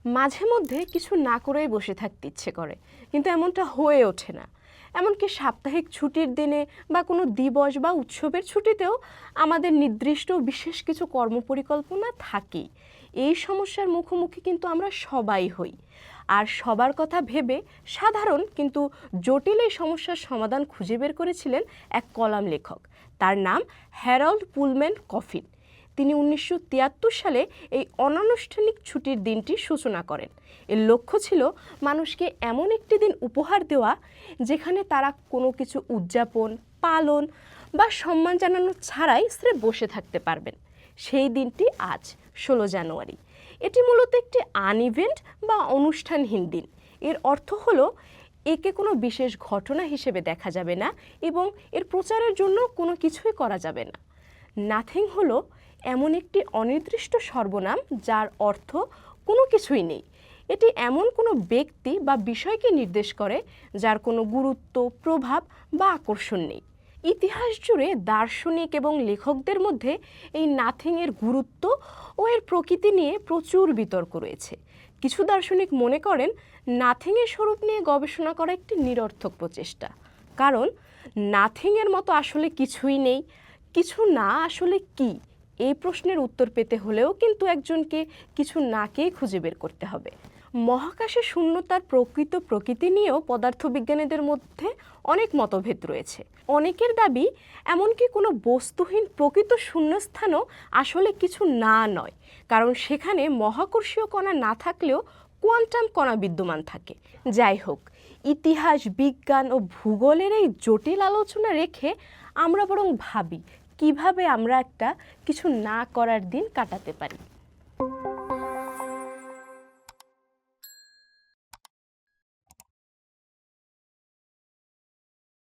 মাঝে মধ্যে কিছু না করেই বসে থাকতে ইচ্ছে করে, কিন্তু এমনটা হয়ে ওঠে না। এমনকি সাপ্তাহিক ছুটির দিনে বা কোনো দিবস বা উৎসবের ছুটিতেও আমাদের নির্দিষ্ট বিশেষ কিছু কর্মপরিকল্পনা থাকেই। এই সমস্যার মুখোমুখি কিন্তু আমরা সবাই হই। আর সবার কথা ভেবে সাধারণ কিন্তু জটিল এই সমস্যার সমাধান খুঁজে বের করেছিলেন এক কলাম লেখক। তার নাম হ্যারল্ড পুলম্যান কফিন। তিনি 1973 সালে এই অনানুষ্ঠানিক ছুটির দিনটির সূচনা করেন। এর লক্ষ্য ছিল মানুষকে এমন একটি দিন উপহার দেওয়া যেখানে তারা কোনো কিছু উদযাপন, পালন বা সম্মান জানানো ছাড়াই স্রেফ বসে থাকতে পারবেন। সেই দিনটি আজ 16 জানুয়ারি। এটি মূলত একটি আনইভেন্ট বা অনুষ্ঠানহীন দিন। এর অর্থ হলো একে কোনো বিশেষ ঘটনা হিসেবে দেখা যাবে না এবং এর প্রচারের জন্য কোনো কিছুই করা যাবে না। নাথিং হলো এমন একটি অনির্দিষ্ট সর্বনাম যার অর্থ কোনো কিছুই নেই। এটি এমন কোনো ব্যক্তি বা বিষয়কে নির্দেশ করে যার কোনো গুরুত্ব, প্রভাব বা আকর্ষণ নেই। ইতিহাস জুড়ে দার্শনিক এবং লেখকদের মধ্যে এই নাথিংয়ের গুরুত্ব ও এর প্রকৃতি নিয়ে প্রচুর বিতর্ক রয়েছে। কিছু দার্শনিক মনে করেন নাথিংয়ের স্বরূপ নিয়ে গবেষণা করা একটি নিরর্থক প্রচেষ্টা, কারণ নাথিংয়ের মতো আসলে কিছুই নেই। কিছু না আসলে কি, এই প্রশ্নের উত্তর পেতে হলেও কিন্তু একজনকে কিছু নাকেই খুঁজে বের করতে হবে। মহাকাশে শূন্যতার প্রকৃত প্রকৃতি নিয়েও পদার্থবিজ্ঞানীদের মধ্যে অনেক মতভেদ রয়েছে। অনেকের দাবি এমনকি কোনো বস্তুহীন প্রকৃত শূন্যস্থানও আসলে কিছু না নয়, কারণ সেখানে মহাকর্ষীয় কণা না থাকলেও কোয়ান্টাম কণা বিদ্যমান থাকে। যাই হোক, ইতিহাস, বিজ্ঞান ও ভূগোলের এই জটিল আলোচনা রেখে আমরা বরং ভাবি কিভাবে আমরা একটা কিছু না করার দিন কাটাতে পারি।